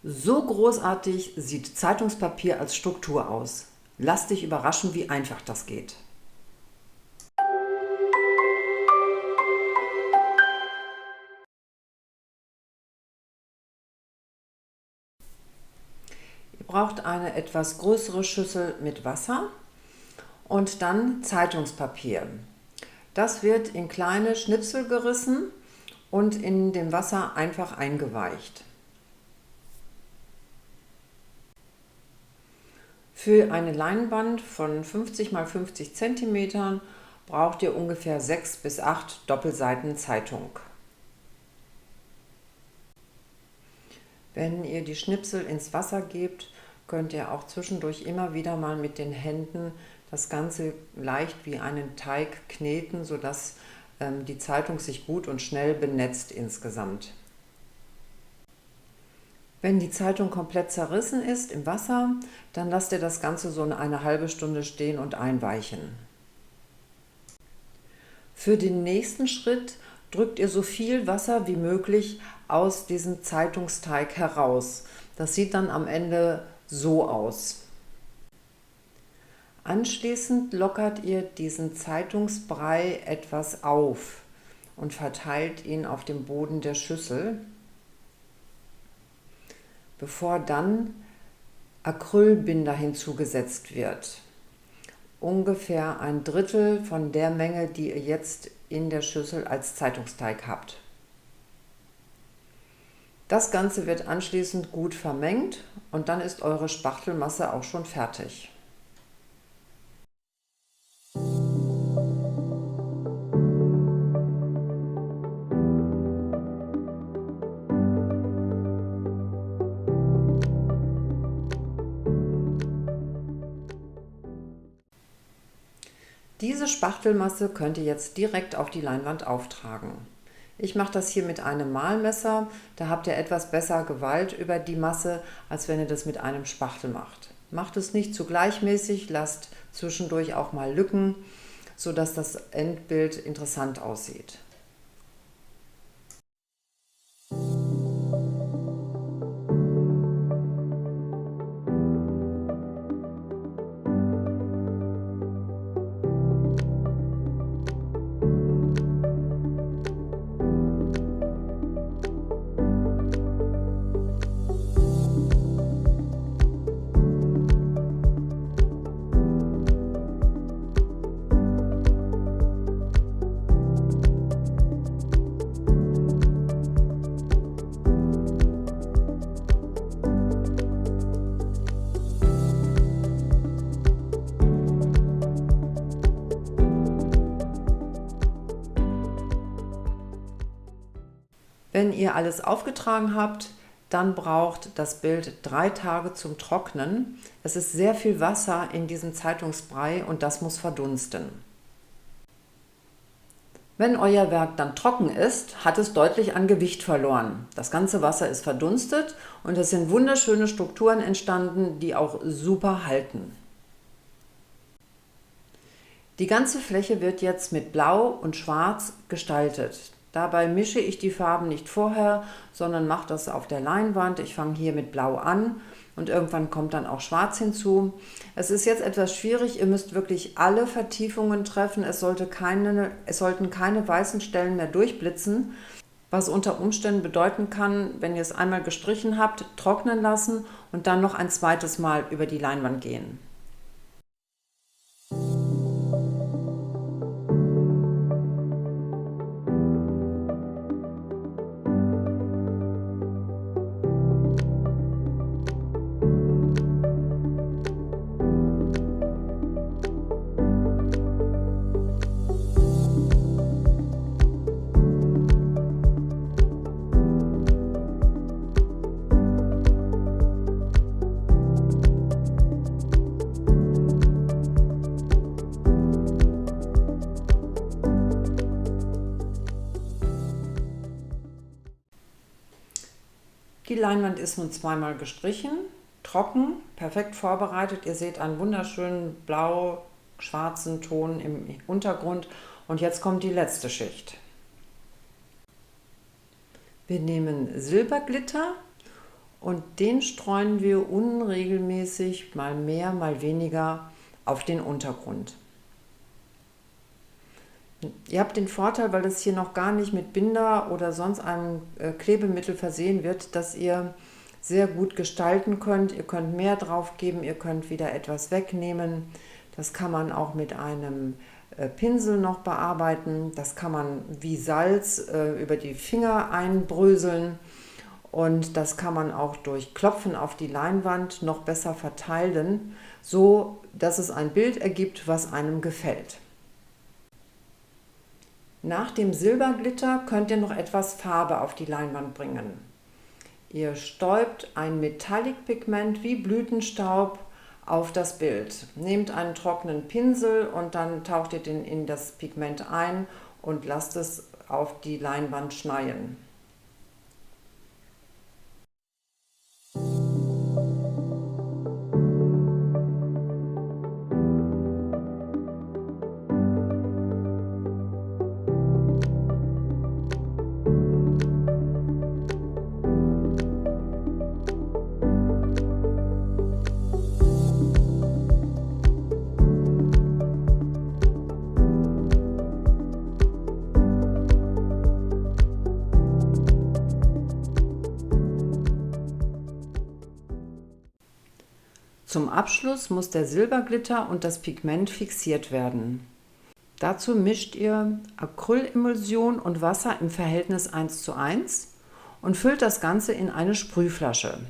So großartig sieht Zeitungspapier als Struktur aus. Lass dich überraschen, wie einfach das geht. Ihr braucht eine etwas größere Schüssel mit Wasser und dann Zeitungspapier. Das wird in kleine Schnipsel gerissen und in dem Wasser einfach eingeweicht. Für eine Leinwand von 50 x 50 cm braucht ihr ungefähr 6 bis 8 Doppelseiten Zeitung. Wenn ihr die Schnipsel ins Wasser gebt, könnt ihr auch zwischendurch immer wieder mal mit den Händen das Ganze leicht wie einen Teig kneten, sodass die Zeitung sich gut und schnell benetzt insgesamt. Wenn die Zeitung komplett zerrissen ist im Wasser, dann lasst ihr das Ganze so eine halbe Stunde stehen und einweichen. Für den nächsten Schritt drückt ihr so viel Wasser wie möglich aus diesem Zeitungsteig heraus. Das sieht dann am Ende so aus. Anschließend lockert ihr diesen Zeitungsbrei etwas auf und verteilt ihn auf dem Boden der Schüssel, bevor dann Acrylbinder hinzugesetzt wird. Ungefähr ein Drittel von der Menge, die ihr jetzt in der Schüssel als Zeitungsteig habt. Das Ganze wird anschließend gut vermengt und dann ist eure Spachtelmasse auch schon fertig. Diese Spachtelmasse könnt ihr jetzt direkt auf die Leinwand auftragen. Ich mache das hier mit einem Mahlmesser, da habt ihr etwas besser Gewalt über die Masse, als wenn ihr das mit einem Spachtel macht. Macht es nicht zu gleichmäßig, lasst zwischendurch auch mal Lücken, sodass das Endbild interessant aussieht. Wenn ihr alles aufgetragen habt, dann braucht das Bild 3 Tage zum Trocknen. Es ist sehr viel Wasser in diesem Zeitungsbrei und das muss verdunsten. Wenn euer Werk dann trocken ist, hat es deutlich an Gewicht verloren. Das ganze Wasser ist verdunstet und es sind wunderschöne Strukturen entstanden, die auch super halten. Die ganze Fläche wird jetzt mit Blau und Schwarz gestaltet. Dabei mische ich die Farben nicht vorher, sondern mache das auf der Leinwand. Ich fange hier mit Blau an und irgendwann kommt dann auch Schwarz hinzu. Es ist jetzt etwas schwierig, ihr müsst wirklich alle Vertiefungen treffen. Es sollten keine weißen Stellen mehr durchblitzen, was unter Umständen bedeuten kann, wenn ihr es einmal gestrichen habt, trocknen lassen und dann noch ein zweites Mal über die Leinwand gehen. Die Leinwand ist nun zweimal gestrichen, trocken, perfekt vorbereitet. Ihr seht einen wunderschönen blau-schwarzen Ton im Untergrund und jetzt kommt die letzte Schicht. Wir nehmen Silberglitter und den streuen wir unregelmäßig, mal mehr, mal weniger, auf den Untergrund. Ihr habt den Vorteil, weil das hier noch gar nicht mit Binder oder sonst einem Klebemittel versehen wird, dass ihr sehr gut gestalten könnt. Ihr könnt mehr drauf geben, ihr könnt wieder etwas wegnehmen. Das kann man auch mit einem Pinsel noch bearbeiten. Das kann man wie Salz über die Finger einbröseln. Und das kann man auch durch Klopfen auf die Leinwand noch besser verteilen, so dass es ein Bild ergibt, was einem gefällt. Nach dem Silberglitter könnt ihr noch etwas Farbe auf die Leinwand bringen. Ihr stäubt ein Metallic-Pigment wie Blütenstaub auf das Bild. Nehmt einen trockenen Pinsel und dann taucht ihr den in das Pigment ein und lasst es auf die Leinwand schneien. Zum Abschluss muss der Silberglitter und das Pigment fixiert werden. Dazu mischt ihr Acrylemulsion und Wasser im Verhältnis 1:1 und füllt das Ganze in eine Sprühflasche.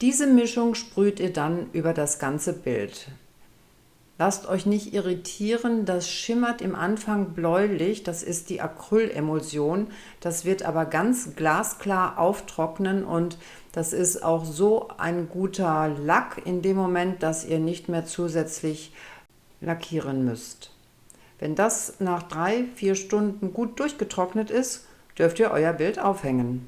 Diese Mischung sprüht ihr dann über das ganze Bild. Lasst euch nicht irritieren, das schimmert im Anfang bläulich, das ist die Acrylemulsion. Das wird aber ganz glasklar auftrocknen und das ist auch so ein guter Lack in dem Moment, dass ihr nicht mehr zusätzlich lackieren müsst. Wenn das nach 3-4 Stunden gut durchgetrocknet ist, dürft ihr euer Bild aufhängen.